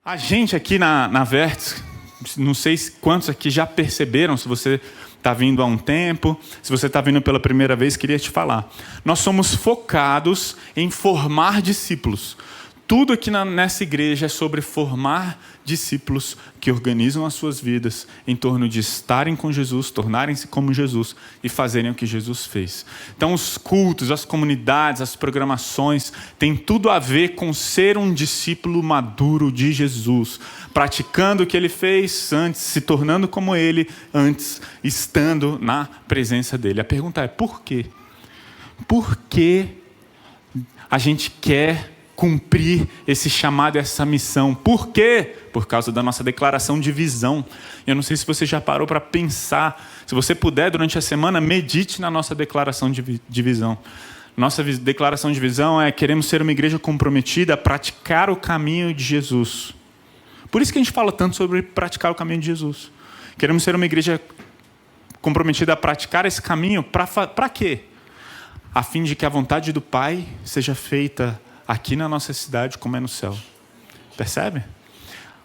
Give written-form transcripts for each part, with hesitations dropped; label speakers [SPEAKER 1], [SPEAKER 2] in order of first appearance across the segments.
[SPEAKER 1] A gente aqui na Verts, não sei quantos aqui já perceberam, se você está vindo há um tempo, se você está vindo pela primeira vez, queria te falar. Nós somos focados em formar discípulos. Tudo aqui nessa igreja é sobre formar discípulos que organizam as suas vidas em torno de estarem com Jesus, tornarem-se como Jesus e fazerem o que Jesus fez. Então os cultos, as comunidades, as programações têm tudo a ver com ser um discípulo maduro de Jesus, praticando o que ele fez antes, se tornando como ele antes, estando na presença dele. A pergunta é: por quê? Por que a gente quer cumprir esse chamado, essa missão? Por quê? Por causa da nossa declaração de visão. Eu não sei se você já parou para pensar. Se você puder, durante a semana, medite na nossa declaração de visão. Nossa declaração de visão é: queremos ser uma igreja comprometida a praticar o caminho de Jesus. Por isso que a gente fala tanto sobre praticar o caminho de Jesus. Queremos ser uma igreja comprometida a praticar esse caminho. Para quê? A fim de que a vontade do Pai seja feita aqui na nossa cidade como é no céu. Percebe?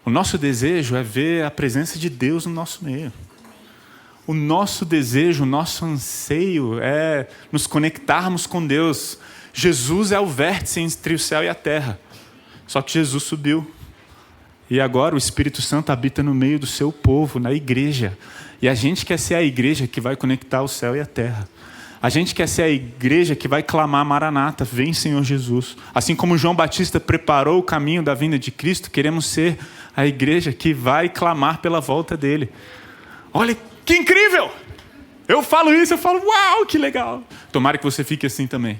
[SPEAKER 1] O nosso desejo é ver a presença de Deus no nosso meio. O nosso desejo, o nosso anseio é nos conectarmos com Deus. Jesus é o vértice entre o céu e a terra. Só que Jesus subiu. E agora o Espírito Santo habita no meio do seu povo, na igreja. E a gente quer ser a igreja que vai conectar o céu e a terra. A gente quer ser a igreja que vai clamar: Maranata, vem Senhor Jesus. Assim como João Batista preparou o caminho da vinda de Cristo, queremos ser a igreja que vai clamar pela volta dele. Olha que incrível! Eu falo isso, eu falo: uau, que legal! Tomara que você fique assim também.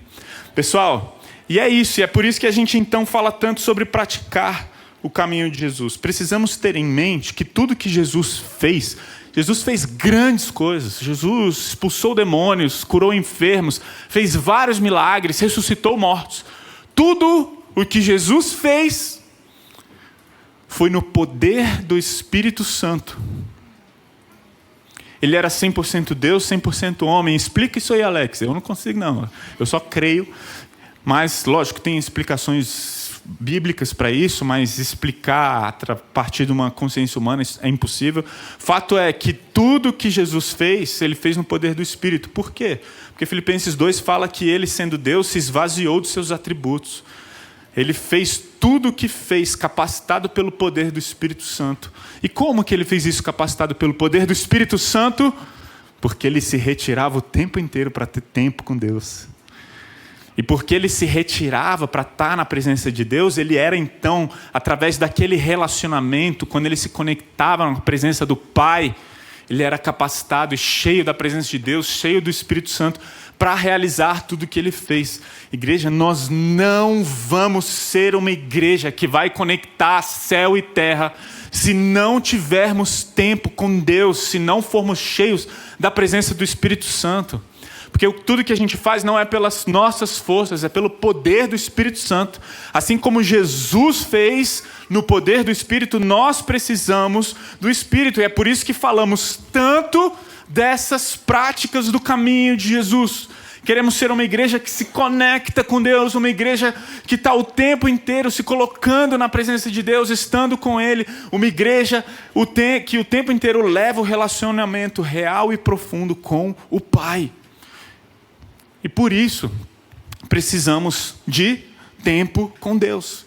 [SPEAKER 1] Pessoal, e é isso, e é por isso que a gente então fala tanto sobre praticar o caminho de Jesus. Precisamos ter em mente que tudo que Jesus fez grandes coisas. Jesus expulsou demônios, curou enfermos, fez vários milagres, ressuscitou mortos. Tudo o que Jesus fez foi no poder do Espírito Santo. Ele era 100% Deus, 100% homem. Explica isso aí, Alex. Eu não consigo, não. Eu só creio. Mas, lógico, tem explicações bíblicas para isso, mas explicar a partir de uma consciência humana é impossível. Fato é que tudo que Jesus fez, ele fez no poder do Espírito. Por quê? Porque Filipenses 2 fala que ele, sendo Deus, se esvaziou dos seus atributos. Ele fez tudo o que fez capacitado pelo poder do Espírito Santo. E como que ele fez isso capacitado pelo poder do Espírito Santo? Porque ele se retirava o tempo inteiro para ter tempo com Deus. E porque ele se retirava para estar na presença de Deus, ele era então, através daquele relacionamento, quando ele se conectava na presença do Pai, ele era capacitado e cheio da presença de Deus, cheio do Espírito Santo, para realizar tudo o que ele fez. Igreja, nós não vamos ser uma igreja que vai conectar céu e terra se não tivermos tempo com Deus, se não formos cheios da presença do Espírito Santo. Porque tudo que a gente faz não é pelas nossas forças, é pelo poder do Espírito Santo. Assim como Jesus fez no poder do Espírito, nós precisamos do Espírito. E é por isso que falamos tanto dessas práticas do caminho de Jesus. Queremos ser uma igreja que se conecta com Deus, uma igreja que está o tempo inteiro se colocando na presença de Deus, estando com Ele. Uma igreja que o tempo inteiro leva o relacionamento real e profundo com o Pai. E por isso, precisamos de tempo com Deus.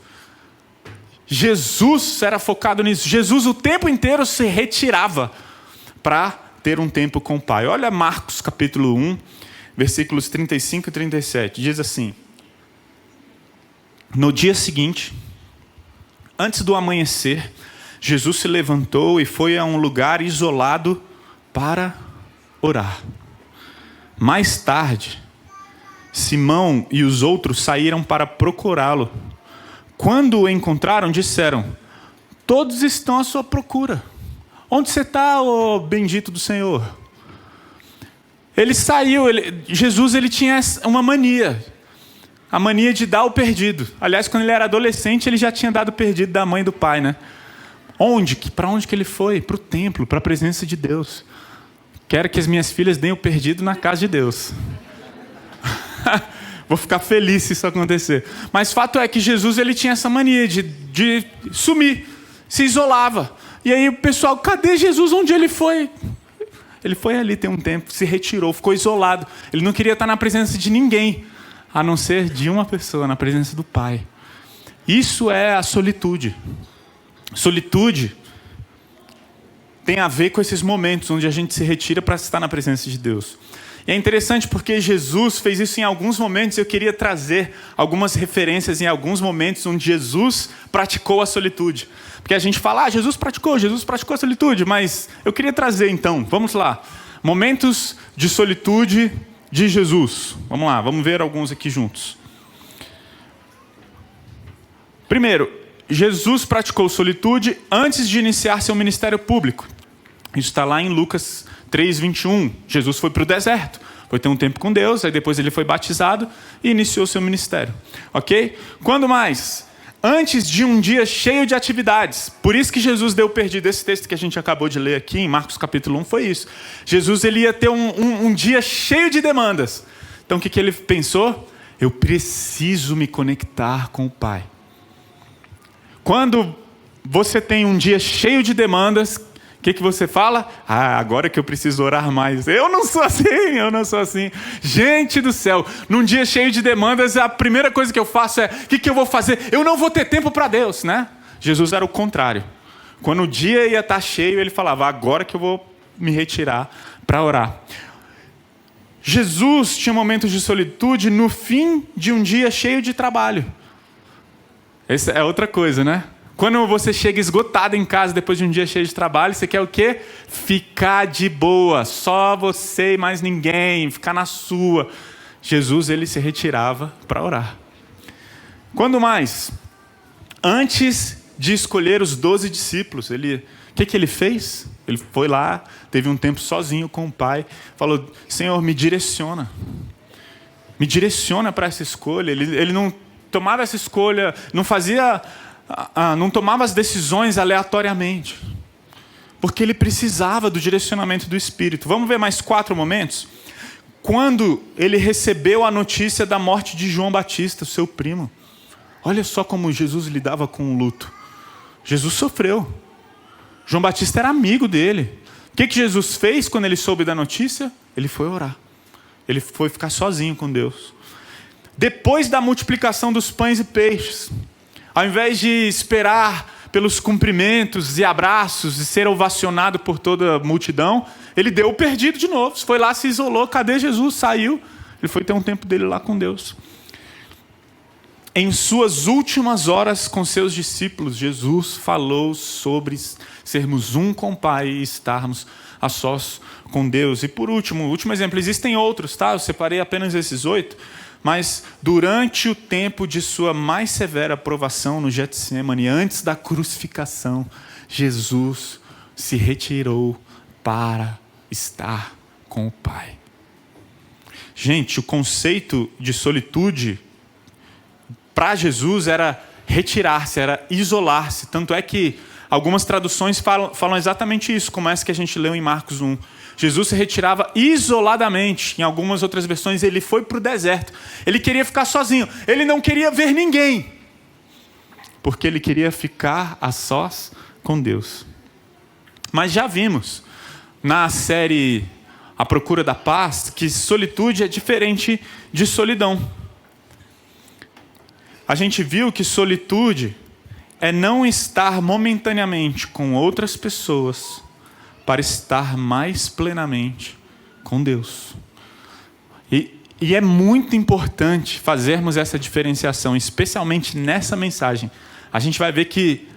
[SPEAKER 1] Jesus era focado nisso. Jesus o tempo inteiro se retirava para ter um tempo com o Pai. Olha Marcos capítulo 1, versículos 35 e 37. Diz assim: no dia seguinte, antes do amanhecer, Jesus se levantou e foi a um lugar isolado para orar. Mais tarde, Simão e os outros saíram para procurá-lo. Quando o encontraram, disseram: todos estão à sua procura. Onde você está, ó bendito do Senhor? Ele saiu, Jesus tinha uma mania. A mania de dar o perdido. Aliás, quando ele era adolescente, ele já tinha dado o perdido da mãe e do pai, né? Para onde que ele foi? Para o templo, para a presença de Deus. Quero que as minhas filhas deem o perdido na casa de Deus. Vou ficar feliz se isso acontecer. Mas fato é que Jesus tinha essa mania de sumir. se isolava. E aí o pessoal, cadê Jesus? Onde ele foi? Ele foi ali tem um tempo, se retirou, ficou isolado. Ele não queria estar na presença de ninguém, a não ser de uma pessoa, na presença do Pai. Isso é a solitude. Solitude tem a ver com esses momentos onde a gente se retira para estar na presença de Deus. E é interessante porque Jesus fez isso em alguns momentos. Eu queria trazer algumas referências em alguns momentos onde Jesus praticou a solitude. Porque a gente fala, Jesus praticou a solitude. Mas eu queria trazer então, vamos lá. Momentos de solitude de Jesus. Vamos lá, vamos ver alguns aqui juntos. Primeiro, Jesus praticou solitude antes de iniciar seu ministério público. Isso está lá em Lucas 3:21. Jesus foi para o deserto, foi ter um tempo com Deus, aí depois ele foi batizado e iniciou seu ministério. Ok? Quando mais? Antes de um dia cheio de atividades. Por isso que Jesus deu perdido. Esse texto que a gente acabou de ler aqui, em Marcos capítulo 1, foi isso. Jesus ele ia ter um dia cheio de demandas. Então o que ele pensou? Eu preciso me conectar com o Pai. Quando você tem um dia cheio de demandas, o que você fala? Agora que eu preciso orar mais. Eu não sou assim. Gente do céu, num dia cheio de demandas, a primeira coisa que eu faço é, o que eu vou fazer? Eu não vou ter tempo para Deus, né? Jesus era o contrário. Quando o dia ia estar cheio, ele falava, agora que eu vou me retirar para orar. Jesus tinha momentos de solitude no fim de um dia cheio de trabalho. Essa é outra coisa, né? Quando você chega esgotado em casa depois de um dia cheio de trabalho, você quer o quê? Ficar de boa, só você e mais ninguém, ficar na sua. Jesus, ele se retirava para orar. Quando mais? Antes de escolher os 12 discípulos, o que ele fez? Ele foi lá, teve um tempo sozinho com o Pai, falou, Senhor, me direciona para essa escolha. Ele não tomava essa escolha, não tomava as decisões aleatoriamente, porque ele precisava do direcionamento do Espírito. Vamos ver mais 4 momentos? Quando ele recebeu a notícia da morte de João Batista, seu primo. Olha só como Jesus lidava com o luto. Jesus sofreu. João Batista era amigo dele. O que Jesus fez quando ele soube da notícia? Ele foi orar. Ele foi ficar sozinho com Deus. Depois da multiplicação dos pães e peixes, ao invés de esperar pelos cumprimentos e abraços e ser ovacionado por toda a multidão, ele deu o perdido de novo. Foi lá, se isolou. Cadê Jesus? Saiu. Ele foi ter um tempo dele lá com Deus. Em suas últimas horas com seus discípulos, Jesus falou sobre sermos um com o Pai e estarmos a sós com Deus. E por último, último exemplo, existem outros, tá? Eu separei apenas esses 8. Mas durante o tempo de sua mais severa provação no Getsemane, antes da crucificação, Jesus se retirou para estar com o Pai. Gente, o conceito de solitude para Jesus era retirar-se, era isolar-se. Tanto é que algumas traduções falam exatamente isso, como essa que a gente leu em Marcos 1. Jesus se retirava isoladamente. Em algumas outras versões, ele foi para o deserto. Ele queria ficar sozinho. Ele não queria ver ninguém, porque ele queria ficar a sós com Deus. Mas já vimos na série A Procura da Paz que solitude é diferente de solidão. A gente viu que solitude é não estar momentaneamente com outras pessoas para estar mais plenamente com Deus. E é muito importante fazermos essa diferenciação, especialmente nessa mensagem. A gente vai ver que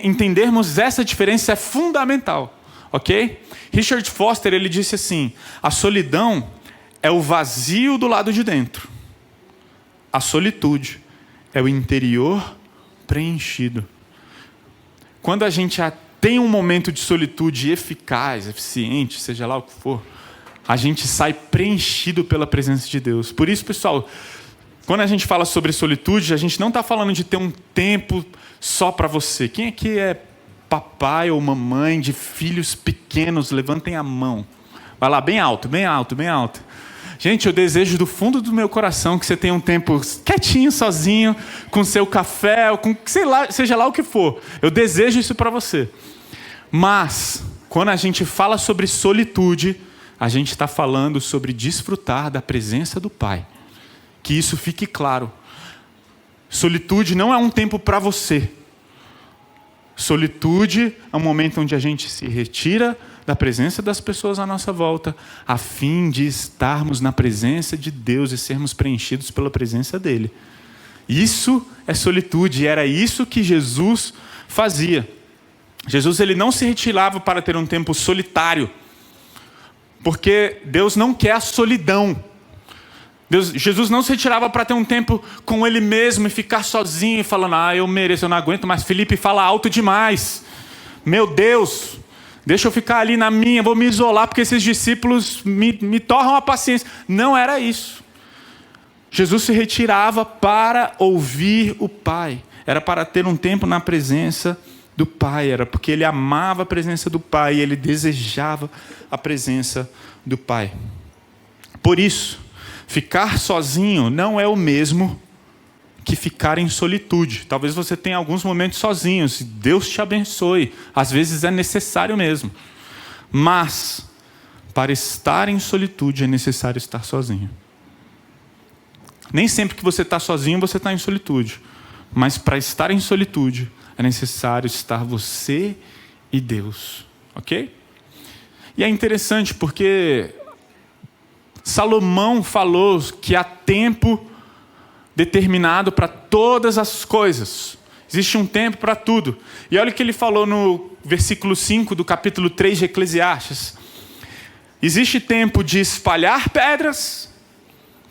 [SPEAKER 1] entendermos essa diferença é fundamental, ok? Richard Foster, ele disse assim, a solidão é o vazio do lado de dentro. A solitude é o interior preenchido. Quando a gente tem um momento de solitude eficaz, eficiente, seja lá o que for, a gente sai preenchido pela presença de Deus. Por isso, pessoal, quando a gente fala sobre solitude, a gente não está falando de ter um tempo só para você. Quem aqui é papai ou mamãe de filhos pequenos? Levantem a mão. Vai lá, bem alto, bem alto, bem alto. Gente, eu desejo do fundo do meu coração que você tenha um tempo quietinho, sozinho, com seu café, ou com seja lá o que for. Eu desejo isso para você. Mas, quando a gente fala sobre solitude, a gente está falando sobre desfrutar da presença do Pai. Que isso fique claro. Solitude não é um tempo para você. Solitude é um momento onde a gente se retira da presença das pessoas à nossa volta, a fim de estarmos na presença de Deus e sermos preenchidos pela presença dele. Isso é solitude, e era isso que Jesus fazia. Jesus ele não se retirava para ter um tempo solitário, porque Deus não quer a solidão. Jesus não se retirava para ter um tempo com ele mesmo e ficar sozinho e falando, eu mereço, eu não aguento mais. Felipe fala alto demais. Meu Deus, deixa eu ficar ali na minha, vou me isolar porque esses discípulos me torram a paciência. Não era isso. Jesus se retirava para ouvir o Pai. Era para ter um tempo na presença do Pai. Era porque ele amava a presença do Pai e ele desejava a presença do Pai. Por isso, ficar sozinho não é o mesmo que ficar em solitude. Talvez você tenha alguns momentos sozinhos, Deus te abençoe. Às vezes é necessário mesmo. Mas, para estar em solitude é necessário estar sozinho. Nem sempre que você está sozinho, você está em solitude. Mas para estar em solitude, é necessário estar você e Deus. Ok? E é interessante porque Salomão falou que há tempo determinado para todas as coisas. Existe um tempo para tudo. E olha o que ele falou no versículo 5 do capítulo 3 de Eclesiastes. Existe tempo de espalhar pedras,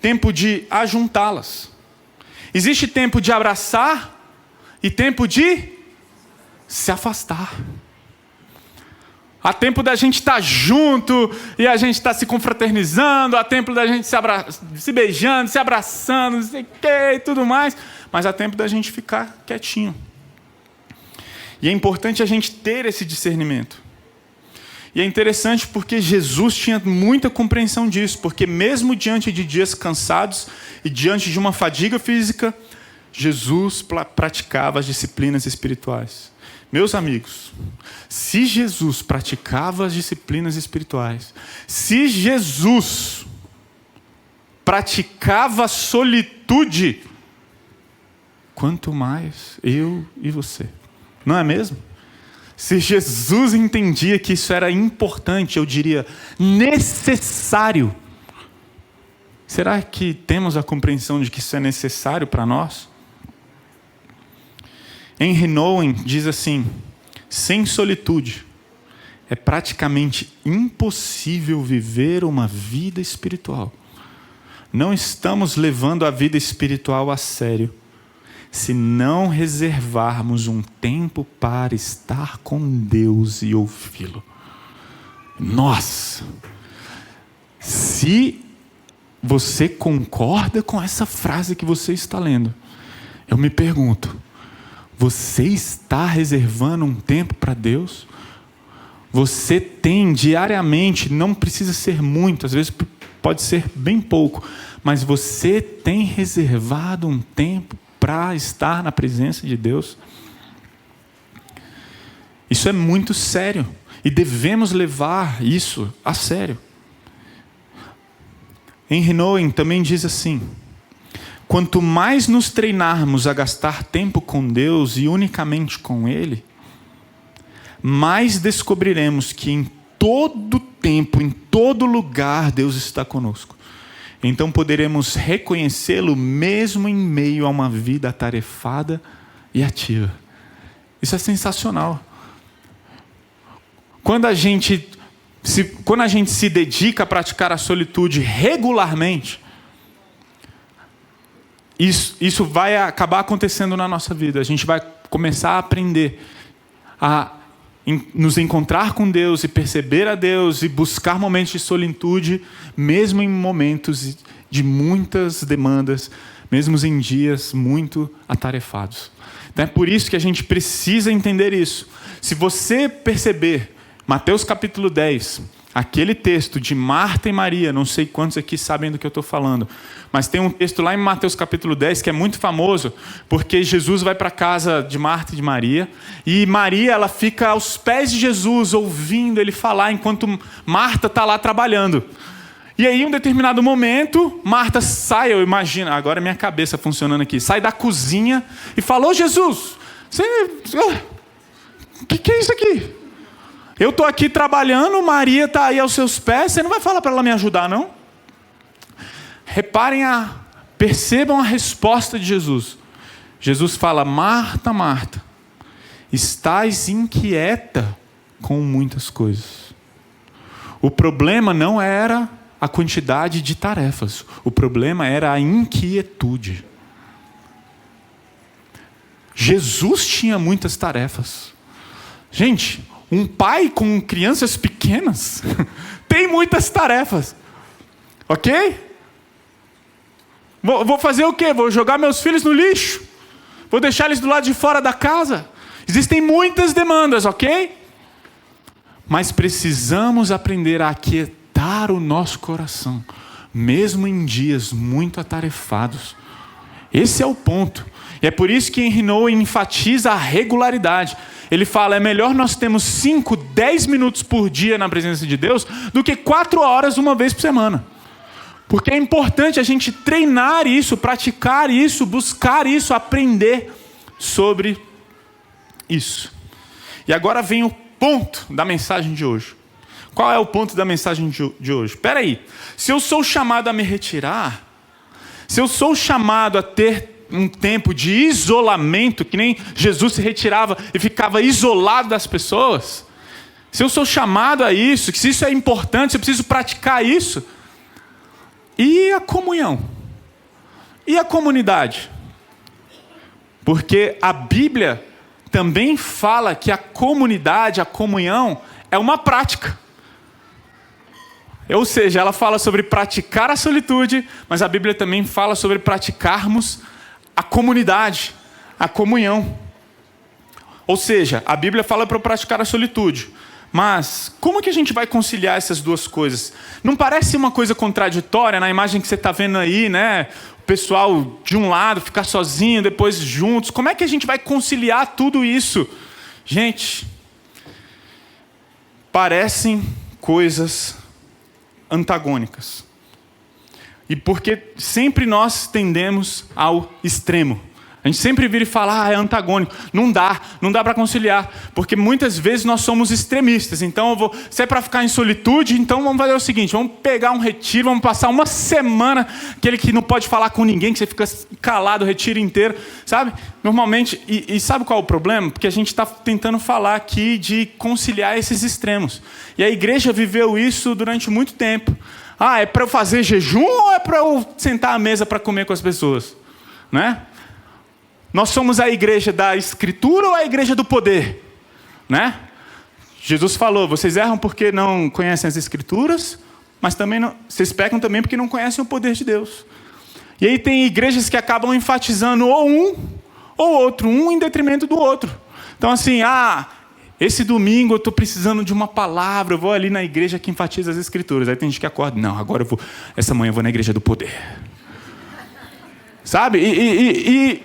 [SPEAKER 1] tempo de ajuntá-las. Existe tempo de abraçar e tempo de se afastar. Há tempo da gente estar junto e a gente estar se confraternizando. Há tempo da gente se beijando, se abraçando, não sei o que e tudo mais. Mas há tempo da gente ficar quietinho. E é importante a gente ter esse discernimento. E é interessante porque Jesus tinha muita compreensão disso. Porque mesmo diante de dias cansados e diante de uma fadiga física, Jesus praticava as disciplinas espirituais. Meus amigos, se Jesus praticava as disciplinas espirituais, se Jesus praticava a solitude, quanto mais eu e você, não é mesmo? Se Jesus entendia que isso era importante, eu diria necessário, será que temos a compreensão de que isso é necessário para nós? Henry Nouwen diz assim: sem solitude é praticamente impossível viver uma vida espiritual. Não estamos levando a vida espiritual a sério se não reservarmos um tempo para estar com Deus e ouvi-lo. Nossa! Se você concorda com essa frase que você está lendo, eu me pergunto, você está reservando um tempo para Deus? Você tem diariamente, não precisa ser muito, às vezes pode ser bem pouco, mas você tem reservado um tempo para estar na presença de Deus? Isso é muito sério e devemos levar isso a sério. Henry Nouwen também diz assim: quanto mais nos treinarmos a gastar tempo com Deus e unicamente com Ele, mais descobriremos que em todo tempo, em todo lugar, Deus está conosco. Então poderemos reconhecê-lo mesmo em meio a uma vida atarefada e ativa. Isso é sensacional. Quando a gente se dedica a praticar a solitude regularmente, isso vai acabar acontecendo na nossa vida. A gente vai começar a aprender a nos encontrar com Deus e perceber a Deus e buscar momentos de solitude, mesmo em momentos de muitas demandas, mesmo em dias muito atarefados. Então é por isso que a gente precisa entender isso. Se você perceber, Mateus capítulo 10, aquele texto de Marta e Maria, não sei quantos aqui sabem do que eu estou falando, mas tem um texto lá em Mateus capítulo 10 que é muito famoso, porque Jesus vai para a casa de Marta e de Maria, e Maria ela fica aos pés de Jesus, ouvindo ele falar, enquanto Marta está lá trabalhando. E aí, em um determinado momento, Marta sai, eu imagino, agora é minha cabeça funcionando aqui, sai da cozinha e fala: ô Jesus, o que é isso aqui? Eu estou aqui trabalhando, Maria está aí aos seus pés, você não vai falar para ela me ajudar, não? Percebam a resposta de Jesus. Jesus fala: Marta, Marta, estás inquieta com muitas coisas. O problema não era a quantidade de tarefas, o problema era a inquietude. Jesus tinha muitas tarefas. Gente, um pai com crianças pequenas tem muitas tarefas, ok? Vou fazer o quê? Vou jogar meus filhos no lixo? Vou deixar eles do lado de fora da casa? Existem muitas demandas, ok? Mas precisamos aprender a aquietar o nosso coração, mesmo em dias muito atarefados. Esse é o ponto. E é por isso que Henry Nouwen enfatiza a regularidade. Ele fala: é melhor nós termos 5, 10 minutos por dia na presença de Deus do que 4 horas uma vez por semana. Porque é importante a gente treinar isso, praticar isso, buscar isso, aprender sobre isso. E agora vem o ponto da mensagem de hoje. Qual é o ponto da mensagem de hoje? Espera aí. Se eu sou chamado a me retirar, se eu sou chamado a ter um tempo de isolamento, que nem Jesus se retirava e ficava isolado das pessoas, se eu sou chamado a isso, se isso é importante, se eu preciso praticar isso, e a comunhão? E a comunidade? Porque a Bíblia também fala que a comunidade, a comunhão, é uma prática. Ou seja, ela fala sobre praticar a solitude, mas a Bíblia também fala sobre praticarmos a comunidade, a comunhão. Ou seja, a Bíblia fala para praticar a solitude. Mas como que a gente vai conciliar essas duas coisas? Não parece uma coisa contraditória na imagem que você está vendo aí, né? O pessoal de um lado ficar sozinho, depois juntos. Como é que a gente vai conciliar tudo isso? Gente, parecem coisas antagônicas. E porque sempre nós tendemos ao extremo. A gente sempre vira e fala: é antagônico. Não dá para conciliar. Porque muitas vezes nós somos extremistas. Então, se é para ficar em solitude, então vamos fazer o seguinte: vamos pegar um retiro, vamos passar uma semana, aquele que não pode falar com ninguém, que você fica calado o retiro inteiro, sabe? Normalmente, e sabe qual é o problema? Porque a gente está tentando falar aqui de conciliar esses extremos. E a igreja viveu isso durante muito tempo. É para eu fazer jejum ou é para eu sentar à mesa para comer com as pessoas? Né? Nós somos a igreja da escritura ou a igreja do poder? Né? Jesus falou: vocês erram porque não conhecem as escrituras, mas também vocês pecam também porque não conhecem o poder de Deus. E aí tem igrejas que acabam enfatizando ou um ou outro, um em detrimento do outro. Então assim, esse domingo eu estou precisando de uma palavra, eu vou ali na igreja que enfatiza as escrituras. Aí tem gente que acorda: não, agora essa manhã eu vou na igreja do poder. Sabe? E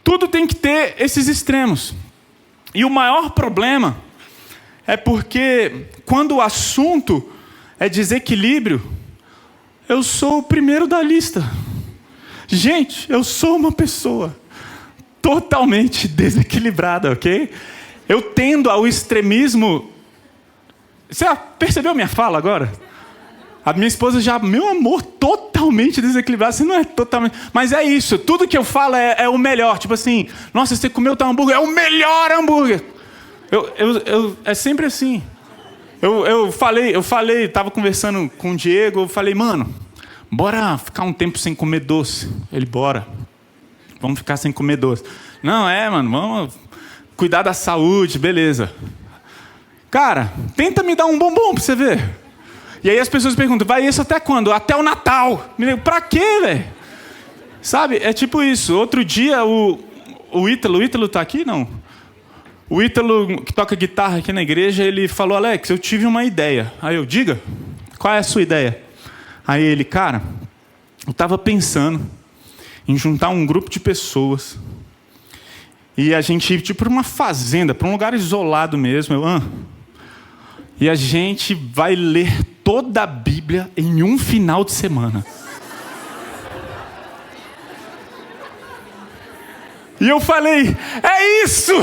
[SPEAKER 1] tudo tem que ter esses extremos. E o maior problema é porque quando o assunto é desequilíbrio, eu sou o primeiro da lista. Gente, eu sou uma pessoa totalmente desequilibrada, ok? Eu tendo ao extremismo. Você percebeu minha fala agora? A minha esposa já, meu amor, totalmente desequilibrado. Você não é totalmente... Mas é isso, tudo que eu falo é o melhor. Tipo assim, nossa, você comeu tal hambúrguer, é o melhor hambúrguer. É sempre assim. Eu falei, estava conversando com o Diego, eu falei: mano, bora ficar um tempo sem comer doce. Ele: bora. Vamos ficar sem comer doce. Não, mano, vamos cuidar da saúde, beleza. Cara, tenta me dar um bombom pra você ver. E aí as pessoas perguntam: vai isso até quando? Até o Natal. Pra quê, velho? Sabe, é tipo isso. Outro dia o Ítalo tá aqui? Não. O Ítalo, que toca guitarra aqui na igreja, ele falou: Alex, eu tive uma ideia. Aí eu: diga, qual é a sua ideia? Aí ele: cara, eu estava pensando em juntar um grupo de pessoas e a gente ir para uma fazenda, para um lugar isolado mesmo. E a gente vai ler toda a Bíblia em um final de semana. E eu falei: é isso!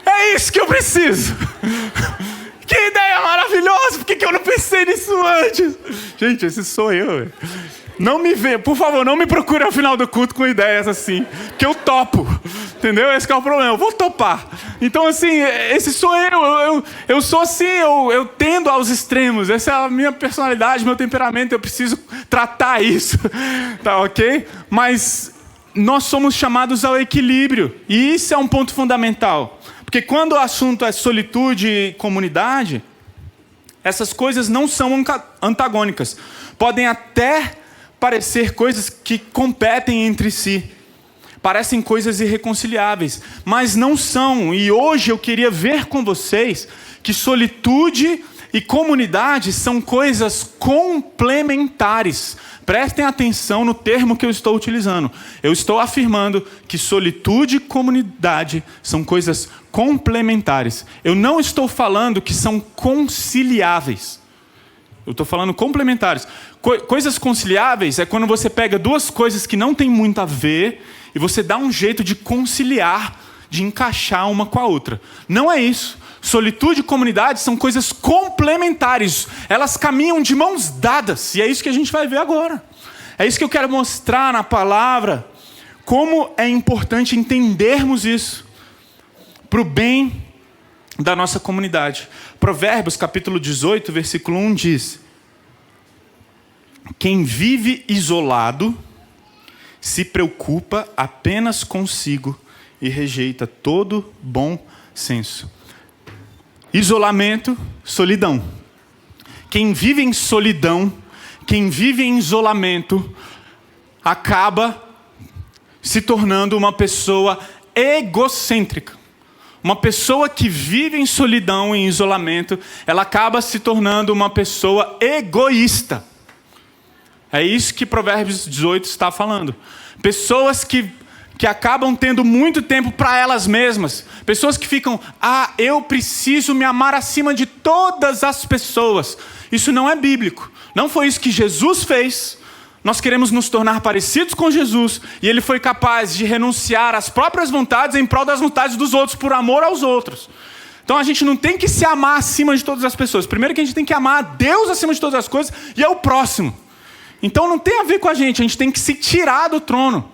[SPEAKER 1] É isso que eu preciso! Que ideia maravilhosa! Por que eu não pensei nisso antes? Gente, esse sou eu, velho. Não me vê, por favor, não me procure ao final do culto com ideias assim, que eu topo, entendeu? Esse que é o problema, eu vou topar. Então, assim, esse sou eu sou assim, eu tendo aos extremos, essa é a minha personalidade, meu temperamento, eu preciso tratar isso, tá ok? Mas nós somos chamados ao equilíbrio, e isso é um ponto fundamental, porque quando o assunto é solitude e comunidade, essas coisas não são antagônicas, podem até parecer coisas que competem entre si, parecem coisas irreconciliáveis, mas não são. E hoje eu queria ver com vocês que solitude e comunidade são coisas complementares. Prestem atenção no termo que eu estou utilizando. Eu estou afirmando que solitude e comunidade são coisas complementares. Eu não estou falando que são conciliáveis. Eu estou falando complementares. Coisas conciliáveis é quando você pega duas coisas que não têm muito a ver e você dá um jeito de conciliar, de encaixar uma com a outra. Não é isso. Solitude e comunidade são coisas complementares. Elas caminham de mãos dadas. E é isso que a gente vai ver agora. É isso que eu quero mostrar na palavra. Como é importante entendermos isso para o bem da nossa comunidade. Provérbios capítulo 18, versículo 1 diz: quem vive isolado se preocupa apenas consigo e rejeita todo bom senso. Isolamento, solidão. Quem vive em solidão, quem vive em isolamento, acaba se tornando uma pessoa egocêntrica. Uma pessoa que vive em solidão, em isolamento, ela acaba se tornando uma pessoa egoísta. É isso que Provérbios 18 está falando. Pessoas que acabam tendo muito tempo para elas mesmas. Pessoas que ficam: eu preciso me amar acima de todas as pessoas. Isso não é bíblico. Não foi isso que Jesus fez. Nós queremos nos tornar parecidos com Jesus, e Ele foi capaz de renunciar às próprias vontades em prol das vontades dos outros, por amor aos outros. Então a gente não tem que se amar acima de todas as pessoas. Primeiro que a gente tem que amar a Deus acima de todas as coisas, e ao próximo. Então não tem a ver com a gente tem que se tirar do trono.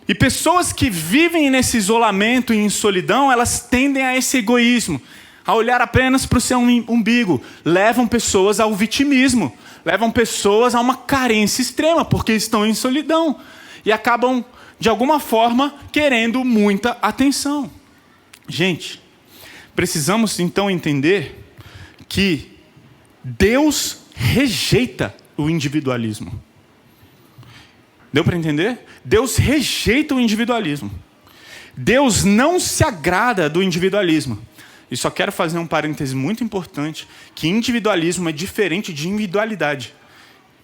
[SPEAKER 1] E pessoas que vivem nesse isolamento e em solidão, elas tendem a esse egoísmo, a olhar apenas para o seu umbigo. Levam pessoas ao vitimismo. Levam pessoas a uma carência extrema, porque estão em solidão. E acabam, de alguma forma, querendo muita atenção. Gente, precisamos então entender que Deus rejeita o individualismo. Deu para entender? Deus rejeita o individualismo. Deus não se agrada do individualismo. E só quero fazer um parêntese muito importante, que individualismo é diferente de individualidade.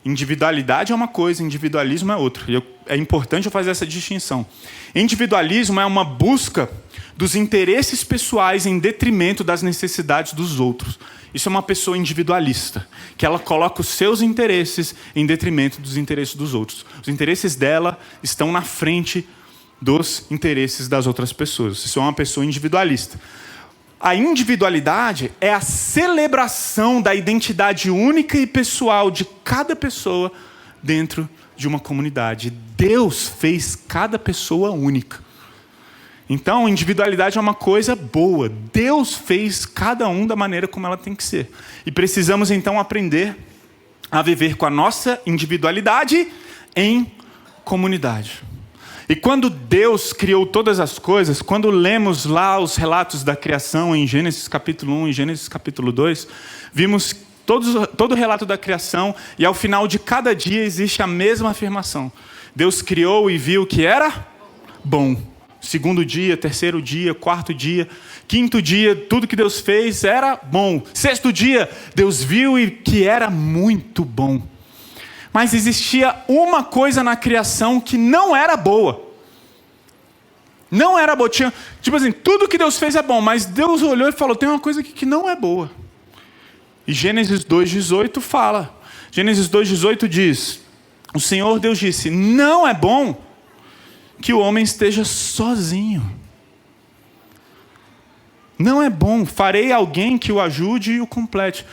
[SPEAKER 1] Individualidade é uma coisa, individualismo é outra. E é importante eu fazer essa distinção. Individualismo é uma busca dos interesses pessoais em detrimento das necessidades dos outros. Isso é uma pessoa individualista, que ela coloca os seus interesses em detrimento dos interesses dos outros. Os interesses dela estão na frente dos interesses das outras pessoas. Isso é uma pessoa individualista. A individualidade é a celebração da identidade única e pessoal de cada pessoa dentro de uma comunidade. Deus fez cada pessoa única. Então, individualidade é uma coisa boa. Deus fez cada um da maneira como ela tem que ser. E precisamos, então, aprender a viver com a nossa individualidade em comunidade. E quando Deus criou todas as coisas, quando lemos lá os relatos da criação em Gênesis capítulo 1 e Gênesis capítulo 2, vimos todo o relato da criação, e ao final de cada dia existe a mesma afirmação. Deus criou e viu que era bom. Segundo dia, terceiro dia, quarto dia, quinto dia, tudo que Deus fez era bom. Sexto dia, Deus viu e que era muito bom. Mas existia uma coisa na criação que não era boa. Não era boa. Tipo assim, tudo que Deus fez é bom, mas Deus olhou e falou, tem uma coisa aqui que não é boa. E Gênesis 2,18 fala. Gênesis 2,18 diz, o Senhor Deus disse, não é bom que o homem esteja sozinho. Não é bom, farei alguém que o ajude e o complete.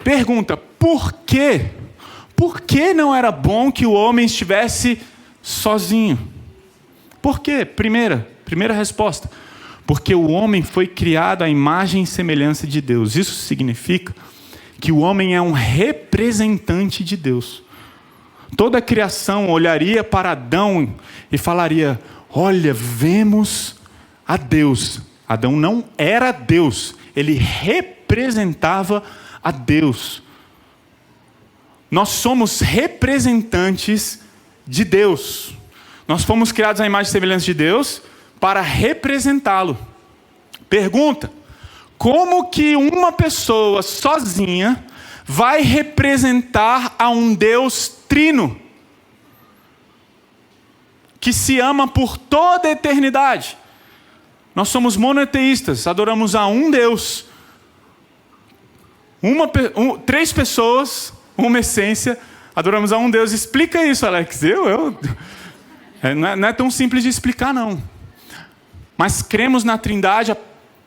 [SPEAKER 1] Pergunta, por quê? Por que não era bom que o homem estivesse sozinho? Por quê? Primeira resposta. Porque o homem foi criado à imagem e semelhança de Deus. Isso significa que o homem é um representante de Deus. Toda a criação olharia para Adão e falaria, olha, vemos a Deus. Adão não era Deus, ele representava a Deus. Nós somos representantes de Deus. Nós fomos criados à imagem e semelhança de Deus para representá-lo. Pergunta, como que uma pessoa sozinha vai representar a um Deus trino, que se ama por toda a eternidade? Nós somos monoteístas, adoramos a um Deus. Três pessoas, uma essência, adoramos a um Deus. Explica isso, Alex. Não é tão simples de explicar, não. Mas cremos na Trindade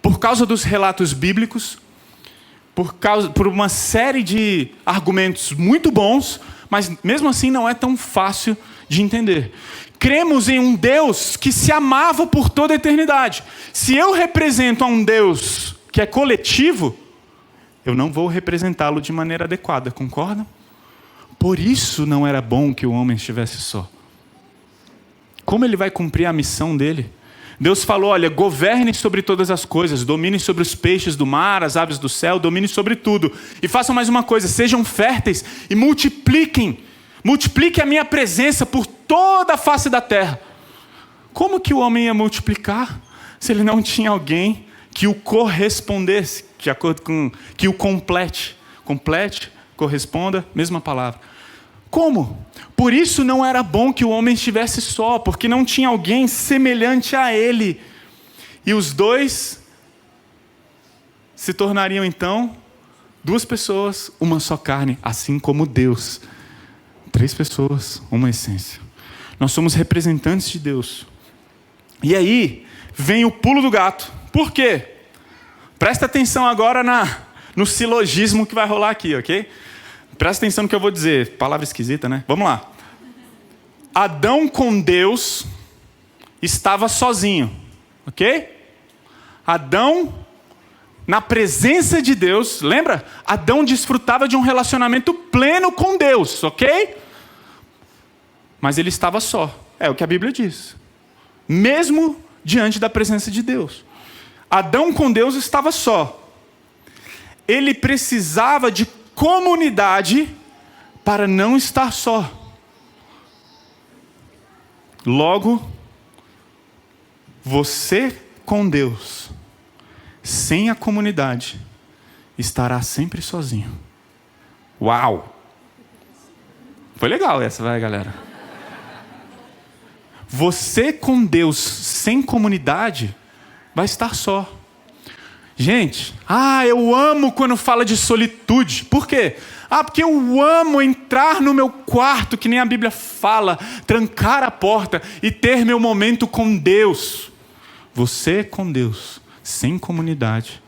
[SPEAKER 1] por causa dos relatos bíblicos, por uma série de argumentos muito bons, mas mesmo assim não é tão fácil de entender. Cremos em um Deus que se amava por toda a eternidade. Se eu represento a um Deus que é coletivo, eu não vou representá-lo de maneira adequada, concordam? Por isso não era bom que o homem estivesse só. Como ele vai cumprir a missão dele? Deus falou, olha, governe sobre todas as coisas, domine sobre os peixes do mar, as aves do céu, domine sobre tudo. E façam mais uma coisa, sejam férteis e multipliquem. Multiplique a minha presença por toda a face da terra. Como que o homem ia multiplicar se ele não tinha alguém que o correspondesse, de acordo com, que o complete? Complete, corresponda, mesma palavra. Como? Por isso não era bom que o homem estivesse só, porque não tinha alguém semelhante a ele. E os dois se tornariam então duas pessoas, uma só carne, assim como Deus. Três pessoas, uma essência. Nós somos representantes de Deus. E aí vem o pulo do gato. Por quê? Presta atenção agora no silogismo que vai rolar aqui, ok? Presta atenção no que eu vou dizer. Palavra esquisita, né? Vamos lá. Adão com Deus estava sozinho. Ok? Adão, na presença de Deus, lembra? Adão desfrutava de um relacionamento pleno com Deus. Ok? Mas ele estava só. É o que a Bíblia diz. Mesmo diante da presença de Deus. Adão com Deus estava só. Ele precisava de comunidade para não estar só. Logo, você com Deus, sem a comunidade, estará sempre sozinho. Uau! Foi legal essa, vai, galera. Você com Deus, sem comunidade, vai estar só. Gente, eu amo quando fala de solitude. Por quê? Porque eu amo entrar no meu quarto, que nem a Bíblia fala, trancar a porta e ter meu momento com Deus. Você com Deus, sem comunidade,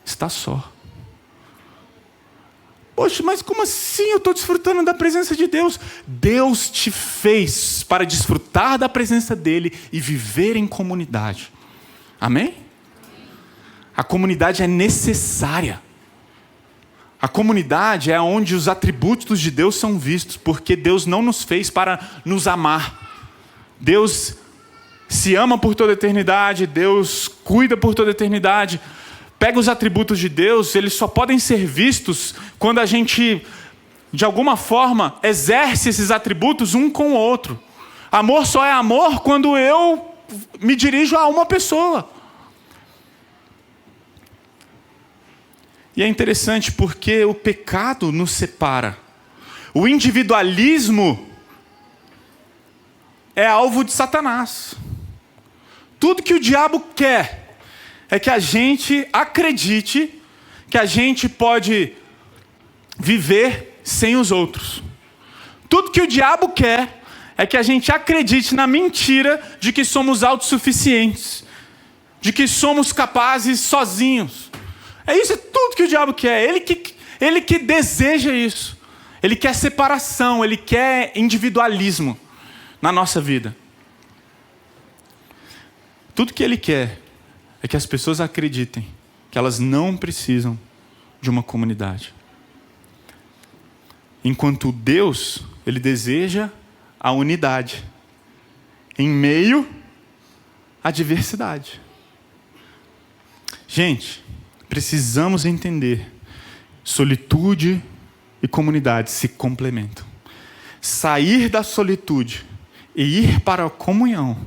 [SPEAKER 1] está só. Poxa, mas como assim eu estou desfrutando da presença de Deus? Deus te fez para desfrutar da presença dEle e viver em comunidade. Amém? A comunidade é necessária. A comunidade é onde os atributos de Deus são vistos, porque Deus não nos fez para nos amar. Deus se ama por toda a eternidade, Deus cuida por toda a eternidade. Pega os atributos de Deus, eles só podem ser vistos quando a gente, de alguma forma, exerce esses atributos um com o outro. Amor só é amor quando eu me dirijo a uma pessoa. E é interessante porque o pecado nos separa. O individualismo é alvo de Satanás. Tudo que o diabo quer é que a gente acredite que a gente pode viver sem os outros. Tudo que o diabo quer é que a gente acredite na mentira de que somos autossuficientes, de que somos capazes sozinhos. É isso, é tudo que o diabo quer. Ele que deseja isso. Ele quer separação, ele quer individualismo na nossa vida. Tudo que ele quer é que as pessoas acreditem que elas não precisam de uma comunidade. Enquanto Deus, ele deseja a unidade em meio à diversidade. Gente, precisamos entender: solitude e comunidade se complementam. Sair da solitude e ir para a comunhão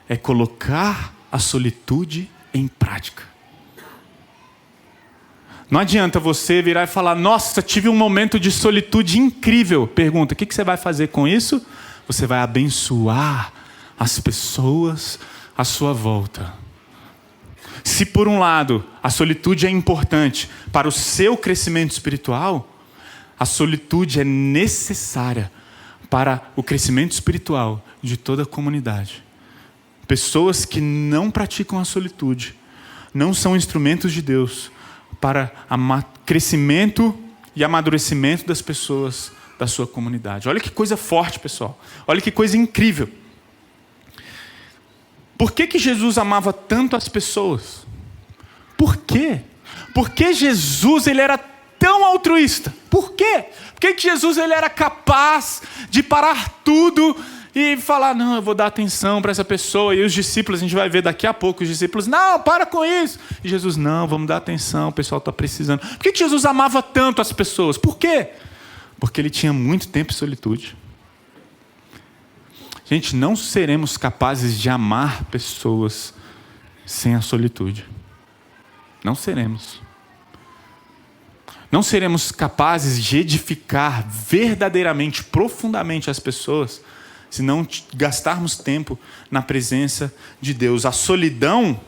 [SPEAKER 1] é colocar a solitude em prática. Não adianta você virar e falar: nossa, tive um momento de solitude incrível. Pergunta: o que você vai fazer com isso? Você vai abençoar as pessoas à sua volta. Se por um lado a solitude é importante para o seu crescimento espiritual, a solitude é necessária para o crescimento espiritual de toda a comunidade. Pessoas que não praticam a solitude não são instrumentos de Deus para o crescimento e amadurecimento das pessoas da sua comunidade. Olha que coisa forte, pessoal. Olha que coisa incrível. Por que Jesus amava tanto as pessoas? Por quê? Porque Jesus, ele era tão altruísta. Por quê? Por que Jesus, ele era capaz de parar tudo e falar: não, eu vou dar atenção para essa pessoa? E os discípulos, a gente vai ver daqui a pouco, os discípulos: não, para com isso. E Jesus: não, vamos dar atenção, o pessoal está precisando. Por que Jesus amava tanto as pessoas? Por quê? Porque ele tinha muito tempo em solitude. Gente, não seremos capazes de amar pessoas sem a solitude. Não seremos. Não seremos capazes de edificar verdadeiramente, profundamente as pessoas, se não gastarmos tempo na presença de Deus. A solidão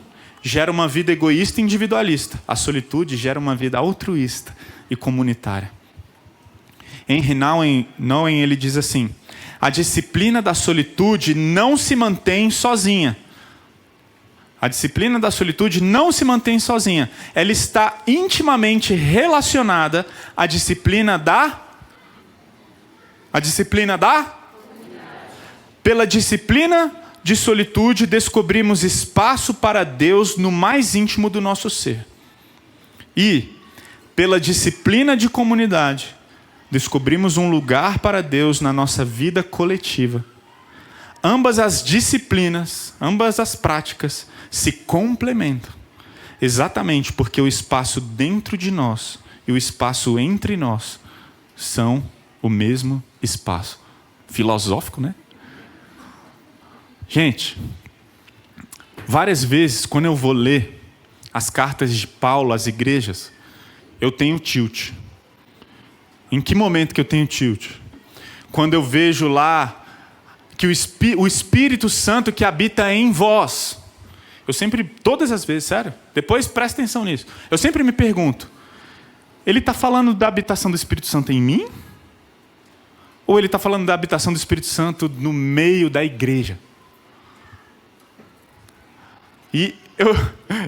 [SPEAKER 1] gera uma vida egoísta e individualista. A solitude gera uma vida altruísta e comunitária. Henry Nouwen, ele diz assim: a disciplina da solitude não se mantém sozinha. A disciplina da solitude não se mantém sozinha. Ela está intimamente relacionada à disciplina da... Pela disciplina de solitude, descobrimos espaço para Deus no mais íntimo do nosso ser. E, pela disciplina de comunidade, descobrimos um lugar para Deus na nossa vida coletiva. Ambas as disciplinas, ambas as práticas se complementam. Exatamente porque o espaço dentro de nós e o espaço entre nós são o mesmo espaço. Filosófico, né? Gente, várias vezes quando eu vou ler as cartas de Paulo às igrejas, eu tenho tilt. Em que momento que eu tenho tilt? Quando eu vejo lá que o Espírito Santo que habita em vós. Eu sempre, todas as vezes, sério, depois presta atenção nisso. Eu sempre me pergunto: ele está falando da habitação do Espírito Santo em mim? Ou ele está falando da habitação do Espírito Santo no meio da igreja? E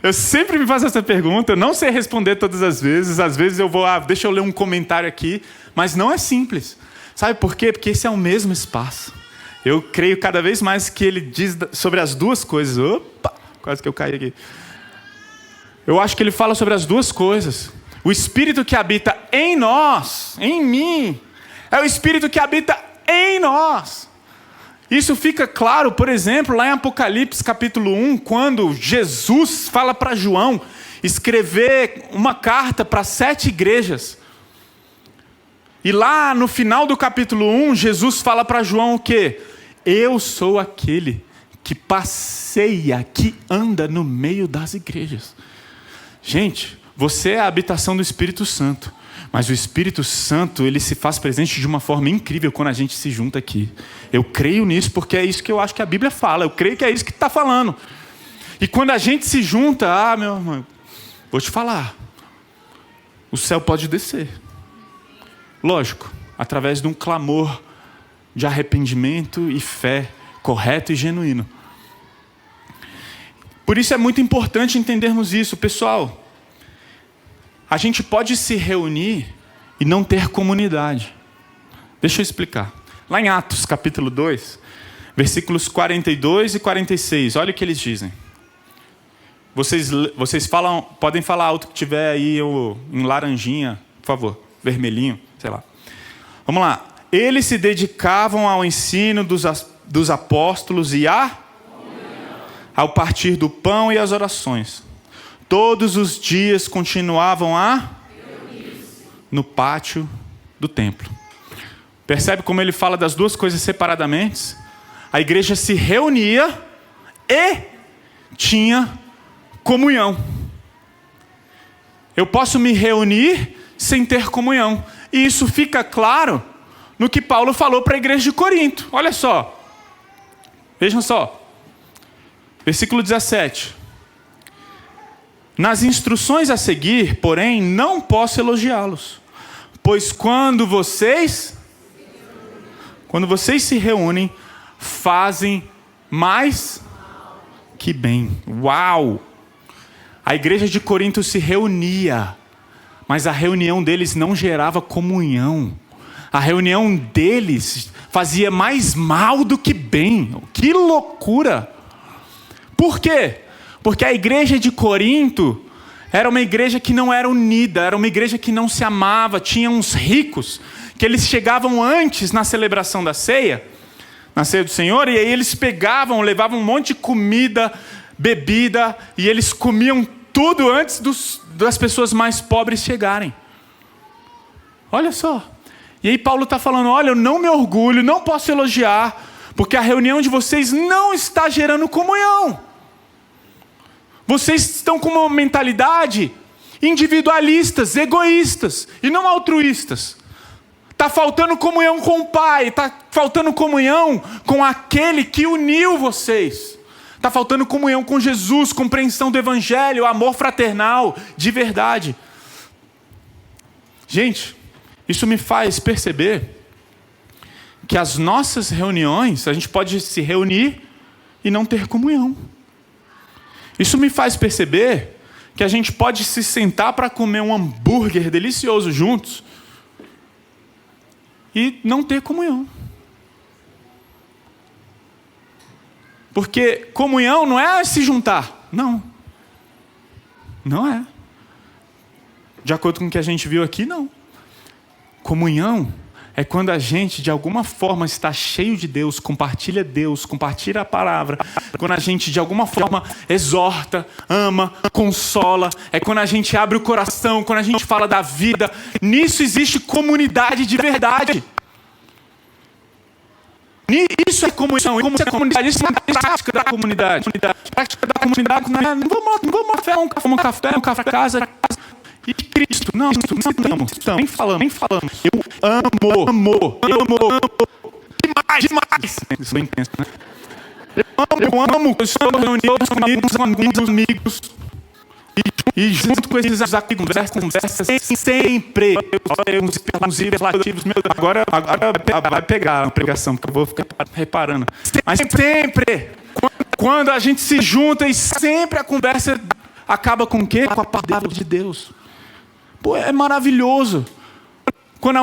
[SPEAKER 1] eu sempre me faço essa pergunta, eu não sei responder todas as vezes eu vou, deixa eu ler um comentário aqui, mas não é simples. Sabe por quê? Porque esse é o mesmo espaço. Eu creio cada vez mais que ele diz sobre as duas coisas. Opa, quase que eu caí aqui. Eu acho que ele fala sobre as duas coisas. O Espírito que habita em nós, em mim, é o Espírito que habita em nós. Isso fica claro, por exemplo, lá em Apocalipse capítulo 1, quando Jesus fala para João escrever uma carta para 7 igrejas. E lá no final do capítulo 1, Jesus fala para João o quê? Eu sou aquele que passeia, que anda no meio das igrejas. Gente, você é a habitação do Espírito Santo. Mas o Espírito Santo, ele se faz presente de uma forma incrível quando a gente se junta aqui. Eu creio nisso porque é isso que eu acho que a Bíblia fala. Eu creio que é isso que está falando. E quando a gente se junta, meu irmão, vou te falar, o céu pode descer. Lógico, através de um clamor de arrependimento e fé correto e genuíno. Por isso é muito importante entendermos isso, pessoal. A gente pode se reunir e não ter comunidade. Deixa eu explicar. Lá em Atos, capítulo 2, versículos 42 e 46, olha o que eles dizem. Vocês falam, podem falar alto que tiver aí em laranjinha, por favor, vermelhinho, sei lá. Vamos lá. Eles se dedicavam ao ensino dos apóstolos e ao partir do pão e às orações. Todos os dias continuavam no pátio do templo. Percebe como ele fala das duas coisas separadamente? A igreja se reunia e tinha comunhão. Eu posso me reunir sem ter comunhão. E isso fica claro no que Paulo falou para a igreja de Corinto. Olha só. Vejam só. Versículo 17. Nas instruções a seguir, porém, não posso elogiá-los. Pois quando vocês se reúnem, fazem mais que bem. Uau! A igreja de Corinto se reunia, mas a reunião deles não gerava comunhão. A reunião deles fazia mais mal do que bem. Que loucura! Por quê? Porque a igreja de Corinto era uma igreja que não era unida, era uma igreja que não se amava. Tinha uns ricos que eles chegavam antes na celebração da ceia, na ceia do Senhor, e aí eles pegavam, levavam um monte de comida, bebida, e eles comiam tudo antes das pessoas mais pobres chegarem. Olha só. E aí Paulo está falando, olha, eu não me orgulho, não posso elogiar, porque a reunião de vocês não está gerando comunhão. Vocês estão com uma mentalidade individualistas, egoístas e não altruístas. Está faltando comunhão com o Pai, está faltando comunhão com aquele que uniu vocês. Está faltando comunhão com Jesus, compreensão do Evangelho, amor fraternal, de verdade. Gente, isso me faz perceber que as nossas reuniões, a gente pode se reunir e não ter comunhão. Isso me faz perceber que a gente pode se sentar para comer um hambúrguer delicioso juntos e não ter comunhão. Porque comunhão não é se juntar. Não. Não é. De acordo com o que a gente viu aqui, não. Comunhão é quando a gente, de alguma forma, está cheio de Deus, compartilha a palavra. Quando a gente, de alguma forma, exorta, ama, consola. É quando a gente abre o coração, quando a gente fala da vida. Nisso existe comunidade de verdade. Isso é comunhão, isso é comunidade, isso é a prática da comunidade. A prática da comunidade não é, não vamos a café, um café casa e Cristo. Não estamos, nem falamos. Eu amo. Demais. Isso é intenso, né? Eu amo, eu estou reunido com alguns amigos. E junto com esses amigos, conversa sempre. Uns relativos. Agora vai pegar a pregação, porque eu vou ficar reparando. Mas sempre, quando a gente se junta e sempre a conversa acaba com o quê? Com a palavra de Deus. Pô, é maravilhoso. Quando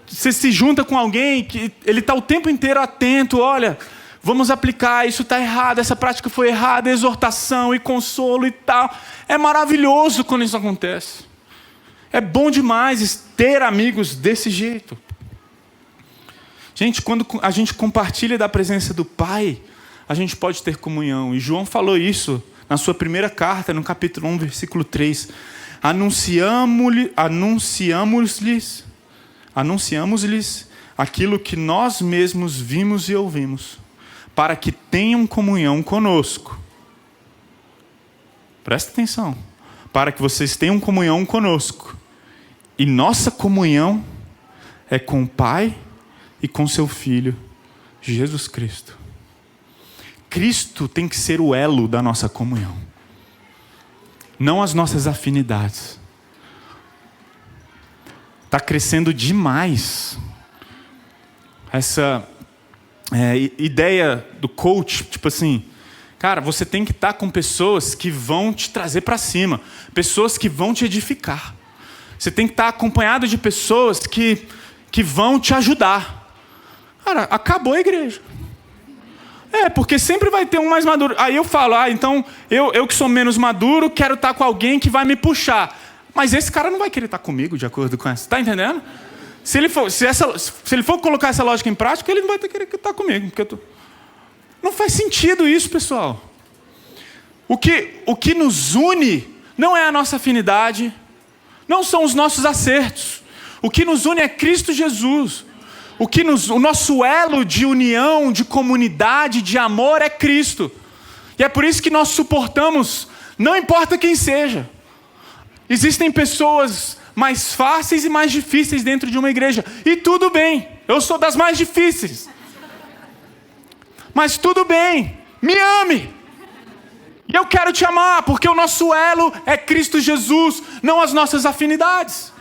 [SPEAKER 1] você se junta com alguém que ele está o tempo inteiro atento, olha, vamos aplicar, isso está errado, essa prática foi errada, exortação e consolo e tal. É maravilhoso quando isso acontece. É bom demais ter amigos desse jeito. Gente, quando a gente compartilha da presença do Pai, a gente pode ter comunhão. E João falou isso na sua primeira carta, no capítulo 1, versículo 3. Anunciamos-lhes aquilo que nós mesmos vimos e ouvimos, para que tenham comunhão conosco. Presta atenção. Para que vocês tenham comunhão conosco. E nossa comunhão é com o Pai e com seu Filho, Jesus Cristo. Cristo tem que ser o elo da nossa comunhão. Não as nossas afinidades. Está crescendo demais essa ideia do coach, tipo assim, cara, você tem que estar com pessoas que vão te trazer para cima, pessoas que vão te edificar. Você tem que estar acompanhado de pessoas que vão te ajudar. Cara, acabou a igreja. Porque sempre vai ter um mais maduro. Aí eu falo, então eu que sou menos maduro, quero estar com alguém que vai me puxar. Mas esse cara não vai querer estar comigo, de acordo com essa. Está entendendo? Se ele for colocar essa lógica em prática, ele não vai querer estar comigo. Porque não faz sentido isso, pessoal. O que nos une não é a nossa afinidade, não são os nossos acertos. O que nos une é Cristo Jesus. O nosso elo de união, de comunidade, de amor é Cristo. E é por isso que nós suportamos, não importa quem seja. Existem pessoas mais fáceis e mais difíceis dentro de uma igreja. E tudo bem, eu sou das mais difíceis. Mas tudo bem, me ame. E eu quero te amar, porque o nosso elo é Cristo Jesus, não as nossas afinidades.